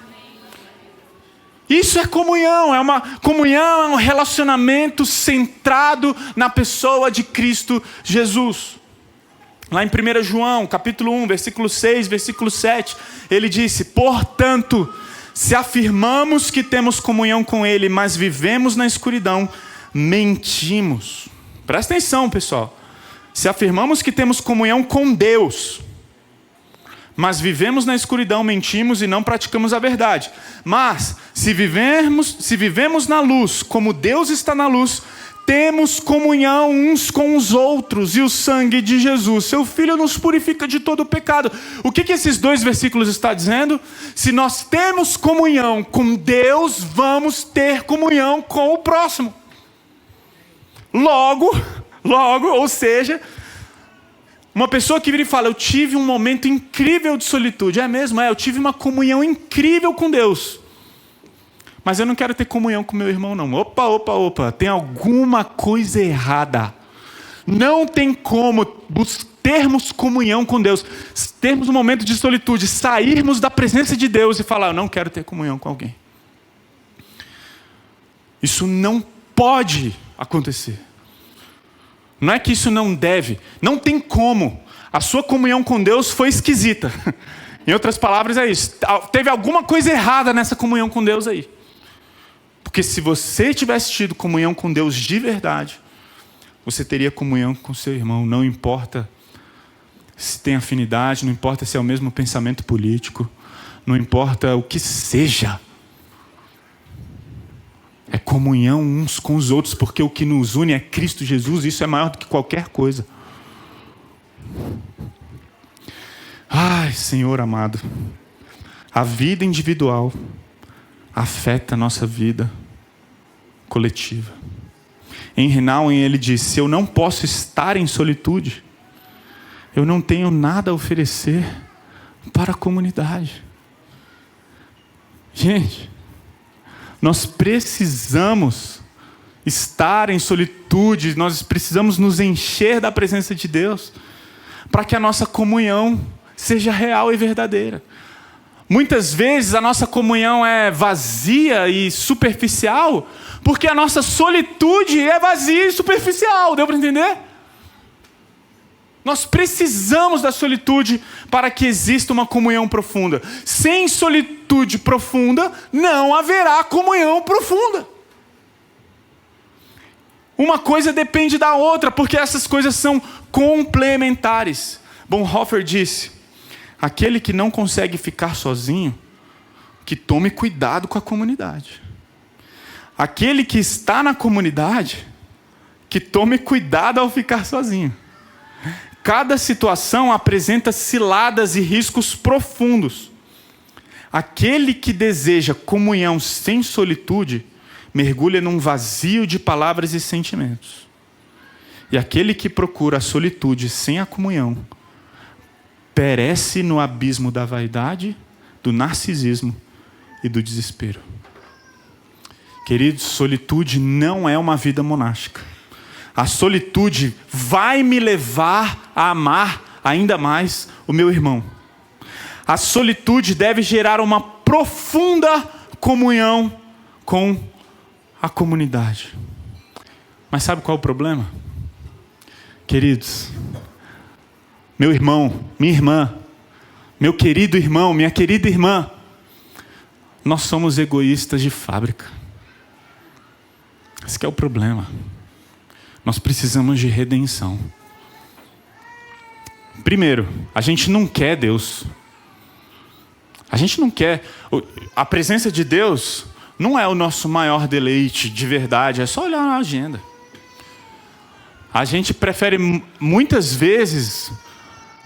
[SPEAKER 1] Isso é comunhão, é um relacionamento centrado na pessoa de Cristo Jesus. Lá em 1 João, capítulo 1, versículo 6, versículo 7, ele disse: portanto, se afirmamos que temos comunhão com Ele, mas vivemos na escuridão, mentimos. Presta atenção, pessoal. Se afirmamos que temos comunhão com Deus, mas vivemos na escuridão, mentimos e não praticamos a verdade. Mas, se vivemos na luz, como Deus está na luz, temos comunhão uns com os outros, e o sangue de Jesus, seu Filho, nos purifica de todo o pecado. O que esses dois versículos estão dizendo? Se nós temos comunhão com Deus, vamos ter comunhão com o próximo. Logo, ou seja, uma pessoa que vira e fala: eu tive um momento incrível de solitude. É mesmo? Eu tive uma comunhão incrível com Deus. Mas eu não quero ter comunhão com meu irmão, não. Opa. Tem alguma coisa errada. Não tem como termos comunhão com Deus, termos um momento de solitude, sairmos da presença de Deus e falar: eu não quero ter comunhão com alguém. Isso não pode acontecer. Não é que isso não deve. Não tem como. A sua comunhão com Deus foi esquisita. Em outras palavras, é isso. Teve alguma coisa errada nessa comunhão com Deus aí. Porque se você tivesse tido comunhão com Deus de verdade, você teria comunhão com seu irmão. Não importa se tem afinidade, não importa se é o mesmo pensamento político, não importa o que seja. É comunhão uns com os outros, porque o que nos une é Cristo Jesus. Isso é maior do que qualquer coisa. Ai, Senhor amado, a vida individual afeta a nossa vida coletiva. Em Renauem ele diz: se eu não posso estar em solitude, eu não tenho nada a oferecer para a comunidade. Gente, nós precisamos estar em solitude, nós precisamos nos encher da presença de Deus, para que a nossa comunhão seja real e verdadeira. Muitas vezes a nossa comunhão é vazia e superficial, porque a nossa solitude é vazia e superficial. Deu para entender? Nós precisamos da solitude para que exista uma comunhão profunda. Sem solitude profunda, não haverá comunhão profunda. Uma coisa depende da outra, porque essas coisas são complementares. Bonhoeffer disse: aquele que não consegue ficar sozinho, que tome cuidado com a comunidade. Aquele que está na comunidade, que tome cuidado ao ficar sozinho. Cada situação apresenta ciladas e riscos profundos. Aquele que deseja comunhão sem solitude, mergulha num vazio de palavras e sentimentos. E aquele que procura a solitude sem a comunhão perece no abismo da vaidade, do narcisismo e do desespero. Queridos, solitude não é uma vida monástica. A solitude vai me levar a amar ainda mais o meu irmão. A solitude deve gerar uma profunda comunhão com a comunidade. Mas sabe qual é o problema? Queridos, meu irmão, minha irmã, meu querido irmão, minha querida irmã, nós somos egoístas de fábrica. Esse que é o problema. Nós precisamos de redenção. Primeiro, a gente não quer Deus. A gente não quer. A presença de Deus não é o nosso maior deleite de verdade, é só olhar na agenda. A gente prefere muitas vezes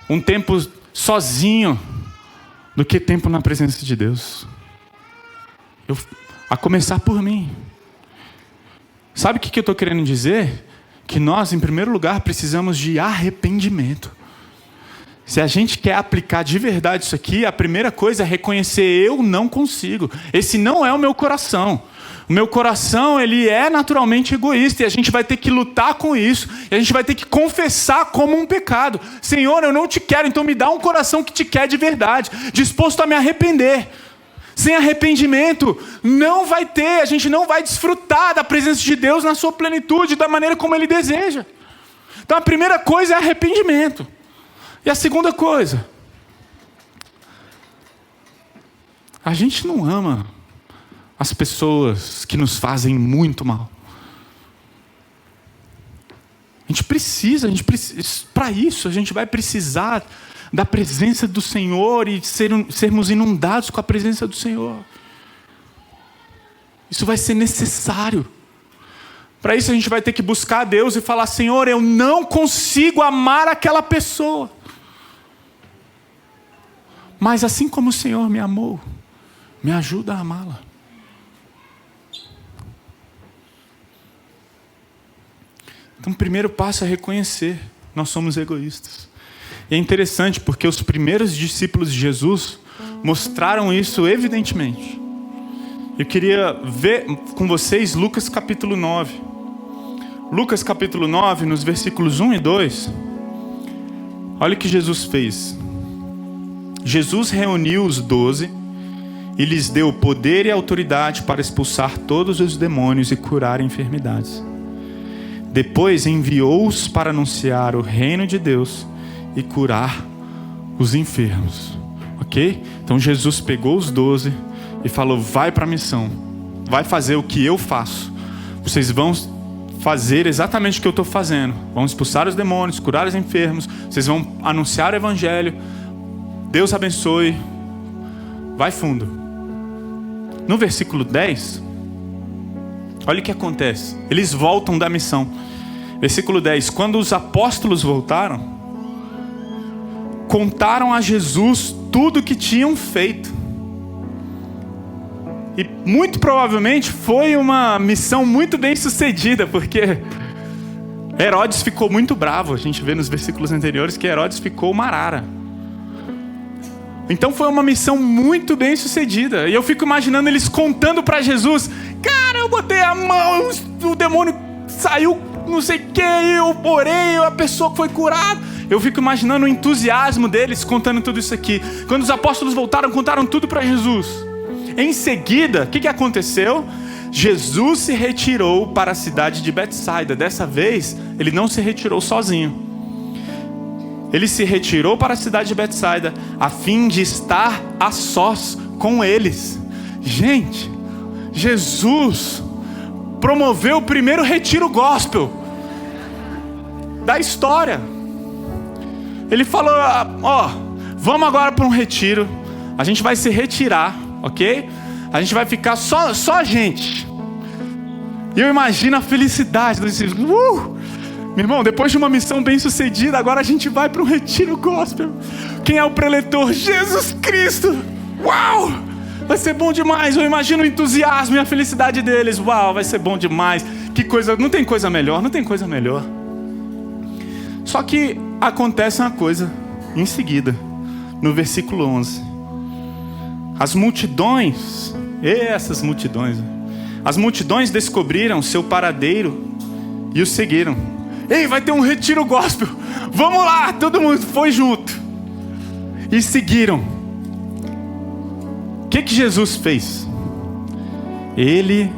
[SPEAKER 1] um tempo sozinho do que tempo na presença de Deus. A começar por mim. Sabe o que eu estou querendo dizer? Que nós, em primeiro lugar, precisamos de arrependimento. Se a gente quer aplicar de verdade isso aqui, a primeira coisa é reconhecer: eu não consigo. Esse não é o meu coração. O meu coração, ele é naturalmente egoísta, e a gente vai ter que lutar com isso, e a gente vai ter que confessar como um pecado. Senhor, eu não te quero, então me dá um coração que te quer de verdade, disposto a me arrepender. Sem arrependimento, não vai ter, a gente não vai desfrutar da presença de Deus na sua plenitude, da maneira como Ele deseja. Então a primeira coisa é arrependimento. E a segunda coisa, a gente não ama as pessoas que nos fazem muito mal. A gente precisa, para isso, a gente vai precisar da presença do Senhor e sermos inundados com a presença do Senhor. Isso vai ser necessário. Para isso a gente vai ter que buscar a Deus e falar: Senhor, eu não consigo amar aquela pessoa. Mas assim como o Senhor me amou, me ajuda a amá-la. Então o primeiro passo é reconhecer: nós somos egoístas. E é interessante porque os primeiros discípulos de Jesus mostraram isso evidentemente. Eu queria ver com vocês Lucas capítulo 9. Lucas capítulo 9, nos versículos 1 e 2. Olha o que Jesus fez. Jesus reuniu os 12 e lhes deu poder e autoridade para expulsar todos os demônios e curar enfermidades. Depois enviou-os para anunciar o reino de Deus e curar os enfermos. Ok? Então Jesus pegou os 12 e falou: vai para a missão, vai fazer o que eu faço. Vocês vão fazer exatamente o que eu estou fazendo. Vão expulsar os demônios, curar os enfermos. Vocês vão anunciar o evangelho. Deus abençoe. Vai fundo. No versículo 10, olha o que acontece. Eles voltam da missão. Versículo 10. Quando os apóstolos voltaram, contaram a Jesus tudo o que tinham feito. E muito provavelmente foi uma missão muito bem sucedida, porque Herodes ficou muito bravo. A gente vê nos versículos anteriores que Herodes ficou uma arara. Então foi uma missão muito bem sucedida. E eu fico imaginando eles contando para Jesus: cara, eu botei a mão, o demônio saiu, não sei o que, eu orei, a pessoa foi curada. Eu fico imaginando o entusiasmo deles contando tudo isso aqui. Quando os apóstolos voltaram, contaram tudo para Jesus. Em seguida, o que aconteceu? Jesus se retirou para a cidade de Betsaida. Dessa vez, ele não se retirou sozinho. Ele se retirou para a cidade de Betsaida a fim de estar a sós com eles. Gente, Jesus promoveu o primeiro retiro gospel da história. Ele falou: ó, vamos agora para um retiro. A gente vai se retirar, ok? A gente vai ficar só a gente. E eu imagino a felicidade desses. Meu irmão, depois de uma missão bem sucedida, agora a gente vai para um retiro gospel. Quem é o preletor? Jesus Cristo. Uau! Vai ser bom demais. Eu imagino o entusiasmo e a felicidade deles. Uau, vai ser bom demais. Que coisa, não tem coisa melhor, não tem coisa melhor. Só que acontece uma coisa em seguida, no versículo 11. As multidões descobriram seu paradeiro e o seguiram. Ei, vai ter um retiro gospel, vamos lá, todo mundo foi junto e seguiram. O que Jesus fez? Ele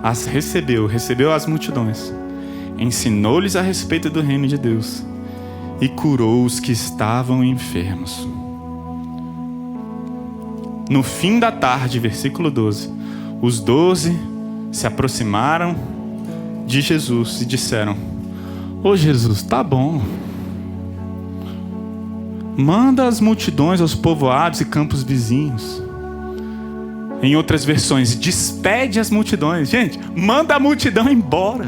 [SPEAKER 1] as recebeu as multidões, ensinou-lhes a respeito do reino de Deus e curou os que estavam enfermos. No fim da tarde, versículo 12, os 12 se aproximaram de Jesus e disseram: Ô Jesus, tá bom, manda as multidões aos povoados e campos vizinhos. Em outras versões, despede as multidões. Gente, manda a multidão embora.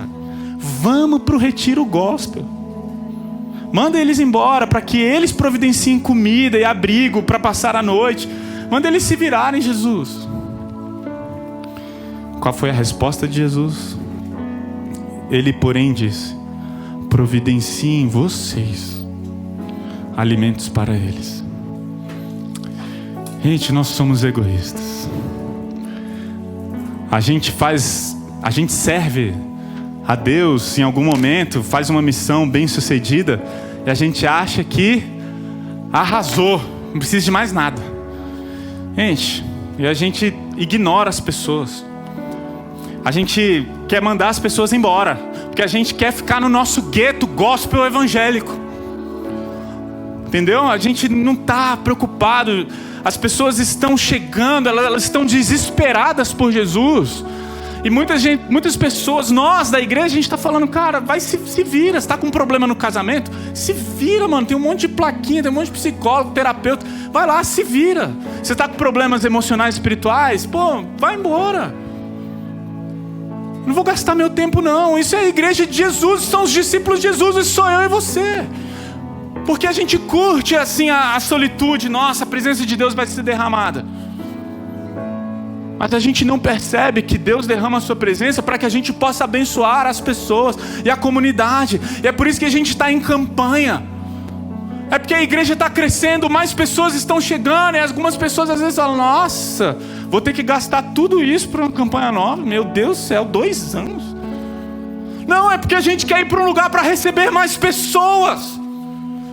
[SPEAKER 1] Vamos para o retiro gospel. Manda eles embora para que eles providenciem comida e abrigo para passar a noite. Manda eles se virarem, Jesus. Qual foi a resposta de Jesus? Ele, porém, disse: providenciem vocês alimentos para eles. Gente, nós somos egoístas. A gente serve a Deus em algum momento, faz uma missão bem sucedida e a gente acha que arrasou, não precisa de mais nada. Gente, e a gente ignora as pessoas. A gente quer mandar as pessoas embora, porque a gente quer ficar no nosso gueto gospel evangélico. Entendeu? A gente não está preocupado. As pessoas estão chegando, elas estão desesperadas por Jesus. E muitas pessoas, nós da igreja, a gente está falando: cara, vai se vira. Você está com um problema no casamento? Se vira, mano. Tem um monte de plaquinha, tem um monte de psicólogo, terapeuta. Vai lá, se vira. Você está com problemas emocionais, espirituais? Pô, vai embora. Não vou gastar meu tempo não. Isso é a igreja de Jesus, são os discípulos de Jesus, e sou eu e você. Porque a gente curte assim a solitude. Nossa, a presença de Deus vai ser derramada. Mas a gente não percebe que Deus derrama a sua presença para que a gente possa abençoar as pessoas e a comunidade. E é por isso que a gente está em campanha. É porque a igreja está crescendo, mais pessoas estão chegando. E algumas pessoas às vezes falam: nossa, vou ter que gastar tudo isso para uma campanha nova. Meu Deus do céu, 2 anos. Não, é porque a gente quer ir para um lugar para receber mais pessoas.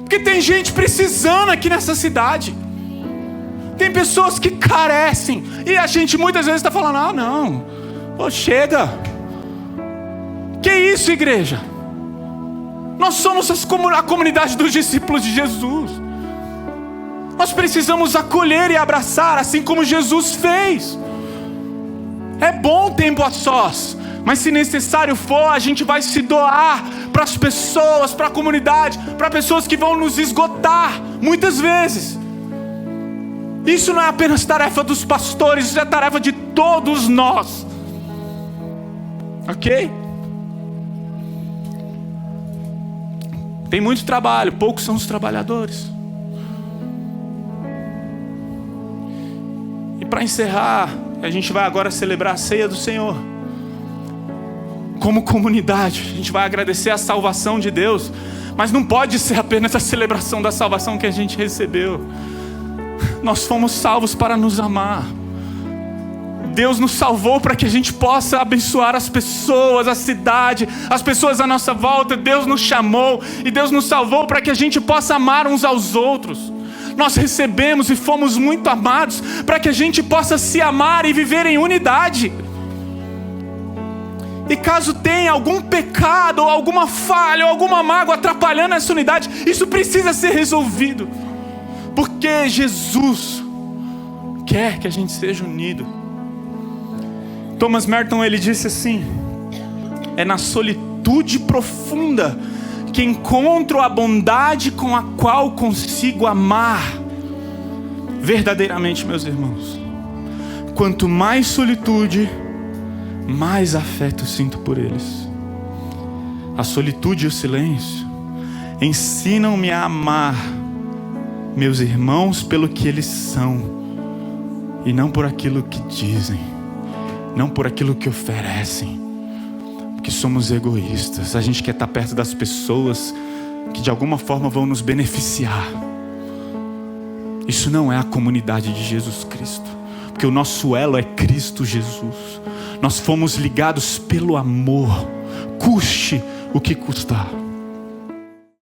[SPEAKER 1] Porque tem gente precisando aqui nessa cidade. Tem pessoas que carecem. E a gente muitas vezes está falando: ah, não, pô, chega. Que isso, igreja? Nós somos a comunidade dos discípulos de Jesus. Nós precisamos acolher e abraçar, assim como Jesus fez. É bom tempo a sós, mas se necessário for, a gente vai se doar para as pessoas, para a comunidade, para pessoas que vão nos esgotar muitas vezes. Isso não é apenas tarefa dos pastores, isso é tarefa de todos nós. Ok? Tem muito trabalho, poucos são os trabalhadores. E para encerrar, a gente vai agora celebrar a ceia do Senhor. Como comunidade, a gente vai agradecer a salvação de Deus. Mas não pode ser apenas a celebração da salvação que a gente recebeu. Nós fomos salvos para nos amar. Deus nos salvou para que a gente possa abençoar as pessoas, a cidade, as pessoas à nossa volta. Deus nos chamou e Deus nos salvou para que a gente possa amar uns aos outros. Nós recebemos e fomos muito amados para que a gente possa se amar e viver em unidade. E caso tenha algum pecado, ou alguma falha, ou alguma mágoa atrapalhando essa unidade, isso precisa ser resolvido. Porque Jesus quer que a gente seja unido. Thomas Merton, ele disse assim: é na solitude profunda que encontro a bondade com a qual consigo amar verdadeiramente meus irmãos. Quanto mais solitude, mais afeto sinto por eles. A solitude e o silêncio ensinam-me a amar meus irmãos pelo que eles são, e não por aquilo que dizem, não por aquilo que oferecem. Porque somos egoístas. A gente quer estar perto das pessoas que de alguma forma vão nos beneficiar. Isso não é a comunidade de Jesus Cristo, porque o nosso elo é Cristo Jesus. Nós fomos ligados pelo amor, custe o que custar.